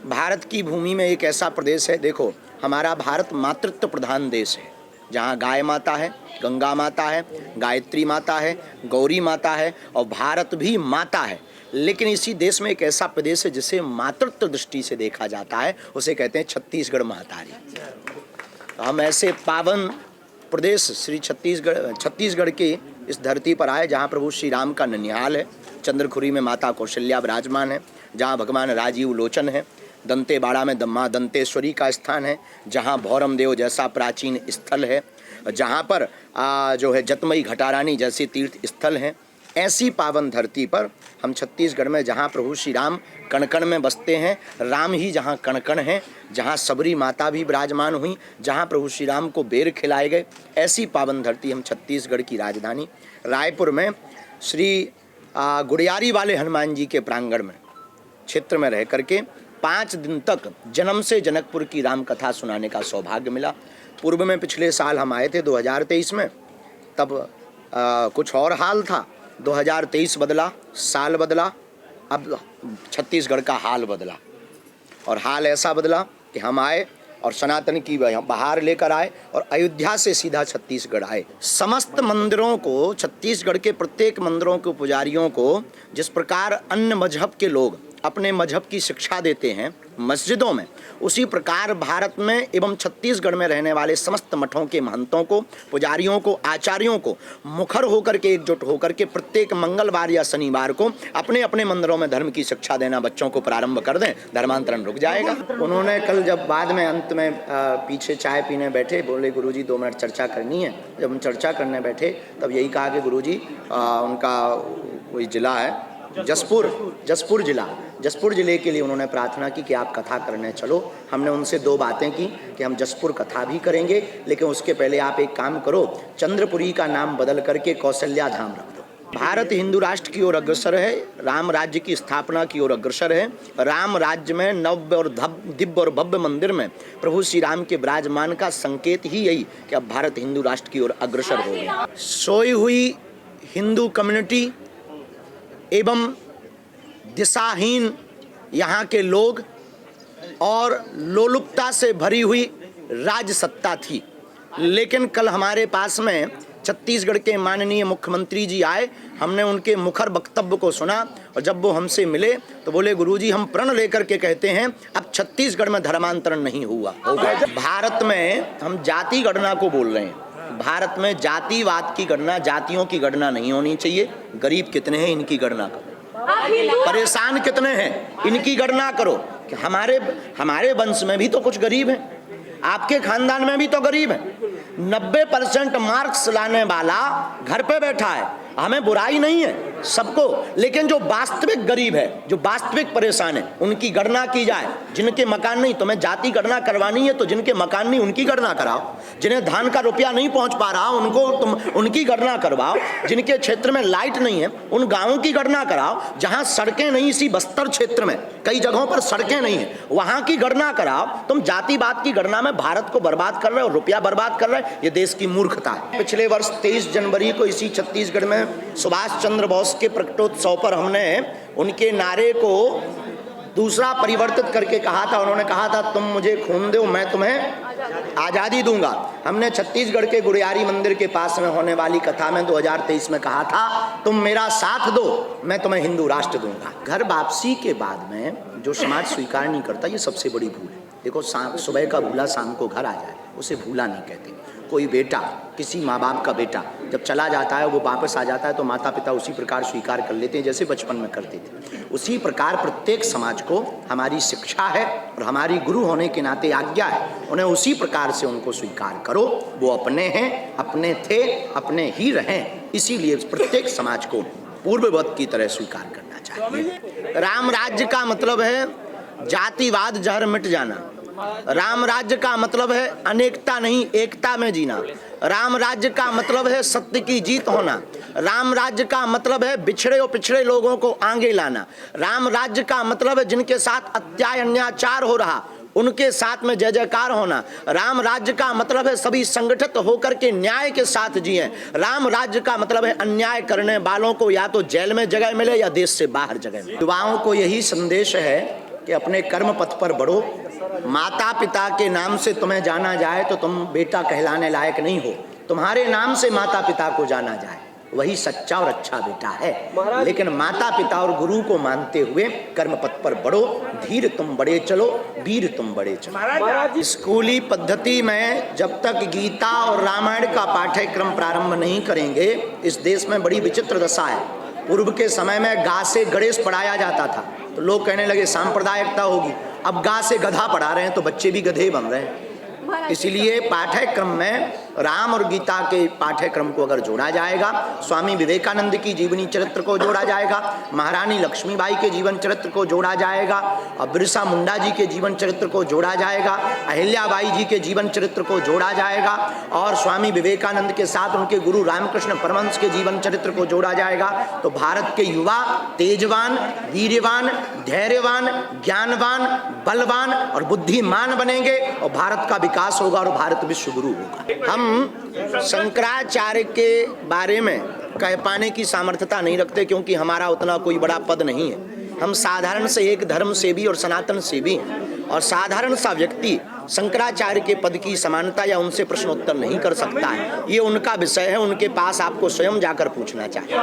भारत की भूमि में एक ऐसा प्रदेश है, देखो हमारा भारत मातृत्व प्रधान देश है, जहाँ गाय माता है, गंगा माता है, गायत्री माता है, गौरी माता है और भारत भी माता है। लेकिन इसी देश में एक ऐसा प्रदेश है जिसे मातृत्व दृष्टि से देखा जाता है, उसे कहते हैं छत्तीसगढ़ महतारी। तो हम ऐसे पावन प्रदेश श्री छत्तीसगढ़ की इस धरती पर आए जहाँ प्रभु श्री राम का ननिहाल है, चंद्रखुरी में माता कौशल्या विराजमान है, जहाँ भगवान राजीव लोचन है, दंतेवाड़ा में माँ दंतेश्वरी का स्थान है, जहाँ भौरम देव जैसा प्राचीन स्थल है, जहाँ पर जो है जतमई घटारानी जैसे तीर्थ स्थल हैं। ऐसी पावन धरती पर हम छत्तीसगढ़ में, जहाँ प्रभु श्री राम कण कण में बसते हैं, राम ही जहाँ कण कण हैं, जहाँ सबरी माता भी विराजमान हुई, जहाँ प्रभु श्री राम को बेर खिलाए गए, ऐसी पावन धरती हम छत्तीसगढ़ की राजधानी रायपुर में श्री गुड़ियारी वाले हनुमान जी के प्रांगण में क्षेत्र में रह करके 5 दिन तक जन्म से जनकपुर की राम कथा सुनाने का सौभाग्य मिला। पूर्व में पिछले साल हम आए थे 2023 में, तब कुछ और हाल था। 2023 बदला, साल बदला, अब छत्तीसगढ़ का हाल बदला। और हाल ऐसा बदला कि हम आए और सनातन की बहार लेकर आए और अयोध्या से सीधा छत्तीसगढ़ आए। समस्त मंदिरों को, छत्तीसगढ़ के प्रत्येक मंदिरों के पुजारियों को जिस प्रकार अन्य मजहब के लोग अपने मजहब की शिक्षा देते हैं मस्जिदों में, उसी प्रकार भारत में एवं छत्तीसगढ़ में रहने वाले समस्त मठों के महंतों को, पुजारियों को, आचार्यों को मुखर होकर के, एकजुट होकर के प्रत्येक मंगलवार या शनिवार को अपने अपने मंदिरों में धर्म की शिक्षा देना बच्चों को प्रारंभ कर दें, धर्मांतरण रुक जाएगा। उन्होंने कल जब बाद में अंत में पीछे चाय पीने बैठे, बोले गुरुजी 2 मिनट चर्चा करनी है। जब हम चर्चा करने बैठे तब यही कहा कि गुरुजी उनका कोई जिला है जसपुर जिले के लिए उन्होंने प्रार्थना की कि आप कथा करने चलो। हमने उनसे 2 बातें की कि हम जसपुर कथा भी करेंगे, लेकिन उसके पहले आप एक काम करो, चंद्रपुरी का नाम बदल करके कौशल्या धाम रख दो। भारत हिंदू राष्ट्र की ओर अग्रसर है, राम राज्य की स्थापना की ओर अग्रसर है। राम राज्य में नव्य और दिव्य और भव्य मंदिर में प्रभु श्री राम के विराजमान का संकेत ही यही कि अब भारत हिंदू राष्ट्र की ओर अग्रसर हो गया। सोई हुई हिंदू कम्युनिटी एवं दिशाहीन यहाँ के लोग और लोलुपता से भरी हुई राज्य सत्ता थी। लेकिन कल हमारे पास में छत्तीसगढ़ के माननीय मुख्यमंत्री जी आए, हमने उनके मुखर वक्तव्य को सुना और जब वो हमसे मिले तो बोले गुरुजी हम प्रण लेकर के कहते हैं अब छत्तीसगढ़ में धर्मांतरण नहीं होगा। भारत में हम जाति गणना को बोल रहे हैं, भारत में जातिवाद की गणना, जातियों की गणना नहीं होनी चाहिए। गरीब कितने हैं इनकी गणना करो, परेशान कितने हैं इनकी गणना करो। कि हमारे वंश में भी तो कुछ गरीब हैं, आपके खानदान में भी तो गरीब हैं। 90% मार्क्स लाने वाला घर पे बैठा है, हमें बुराई नहीं है सबको, लेकिन जो वास्तविक गरीब है, जो वास्तविक परेशान है, उनकी गणना की जाए। जिनके मकान नहीं, तुम्हें जाति गणना करवानी है तो जिनके मकान नहीं उनकी गणना कराओ। जिन्हें धान का रुपया नहीं पहुंच पा रहा उनको तुम उनकी गणना करवाओ। जिनके क्षेत्र में लाइट नहीं है उन गाँवों की गणना कराओ। जहाँ सड़कें नहीं, इसी बस्तर क्षेत्र में कई जगहों पर सड़कें नहीं है, वहाँ की गणना कराओ। तुम जातिवाद की गणना में भारत को बर्बाद कर रहे हो, रुपया बर्बाद कर रहे हो, ये देश की मूर्खता है। पिछले वर्ष 23 जनवरी को इसी छत्तीसगढ़ में सुभाष चंद्र बोस के प्रकटोत्सव पर हमने उनके नारे को दूसरा परिवर्तित करके कहा था। उन्होंने कहा था तुम मुझे खून दो मैं तुम्हें आज़ादी दूंगा। हमने छत्तीसगढ़ के गुड़ियारी मंदिर के पास में होने वाली कथा में 2023 में कहा था तुम मेरा साथ दो मैं तुम्हें हिंदू राष्ट्र दूंगा। घर वापसी के बाद में जो समाज स्वीकार नहीं करता, ये सबसे बड़ी भूल है। देखो सुबह का भूला शाम को घर आ जाए, उसे भूला नहीं कहते। कोई बेटा, किसी माँ बाप का बेटा जब चला जाता है, वो वापस आ जाता है तो माता पिता उसी प्रकार स्वीकार कर लेते हैं जैसे बचपन में करते थे। उसी प्रकार प्रत्येक समाज को हमारी शिक्षा है और हमारी गुरु होने के नाते आज्ञा है, उन्हें उसी प्रकार से उनको स्वीकार करो। वो अपने हैं, अपने थे, अपने ही रहें। इसीलिए प्रत्येक समाज को पूर्ववत की तरह स्वीकार करना चाहिए। राम राज्य का मतलब है जातिवाद जहर मिट जाना। राम राज्य का मतलब है अनेकता नहीं एकता में जीना। राम राज्य का मतलब है सत्य की जीत होना। राम राज्य का मतलब है बिछड़े और पिछड़े लोगों को आगे लाना। राम राज्य का मतलब है जिनके साथ अत्याचार हो रहा उनके साथ में जय जयकार होना। राम राज्य का मतलब है सभी संगठित होकर के न्याय के साथ जिए। राम राज्य का मतलब है अन्याय करने वालों को या तो जेल में जगह मिले या देश से बाहर जगह मिले। युवाओं को यही संदेश है कि अपने कर्म पथ पर बढ़ो, माता पिता के नाम से तुम्हें जाना जाए तो तुम बेटा कहलाने लायक नहीं हो, तुम्हारे नाम से माता पिता को जाना जाए, वही सच्चा और अच्छा बेटा है। लेकिन माता पिता और गुरु को मानते हुए कर्म पथ पर बढ़ो, धीर तुम बड़े चलो, वीर तुम बड़े चलो। स्कूली पद्धति में जब तक गीता और रामायण का पाठ्यक्रम प्रारंभ नहीं करेंगे, इस देश में बड़ी विचित्र दशा है। पूर्व के समय में गा से गणेश पढ़ाया जाता था तो लोग कहने लगे सांप्रदायिकता होगी, अब गा से गधा पढ़ा रहे हैं तो बच्चे भी गधे बन रहे हैं। इसलिए पाठ्यक्रम में राम और गीता के पाठ्यक्रम को अगर जोड़ा जाएगा, स्वामी विवेकानंद की जीवनी चरित्र को जोड़ा जाएगा, महारानी लक्ष्मीबाई के जीवन चरित्र को जोड़ा जाएगा, और बिरसा मुंडा जी के जीवन चरित्र को जोड़ा जाएगा, अहिल्याबाई जी के जीवन चरित्र को जोड़ा जाएगा, और स्वामी विवेकानंद के साथ उनके गुरु रामकृष्ण परमहंस के जीवन चरित्र को जोड़ा जाएगा, तो भारत के युवा तेजवान, वीर्यवान, धैर्यवान, ज्ञानवान, बलवान और बुद्धिमान बनेंगे और भारत का विकास होगा और भारत विश्व गुरु होगा। हम शंकराचार्य के बारे में कह पाने की सामर्थ्यता नहीं रखते क्योंकि हमारा उतना कोई बड़ा पद नहीं है। हम साधारण से एक धर्म सेवी और सनातन सेवी हैं, और साधारण सा व्यक्ति शंकराचार्य के पद की समानता या उनसे प्रश्नोत्तर नहीं कर सकता है। ये उनका विषय है, उनके पास आपको स्वयं जाकर पूछना चाहिए।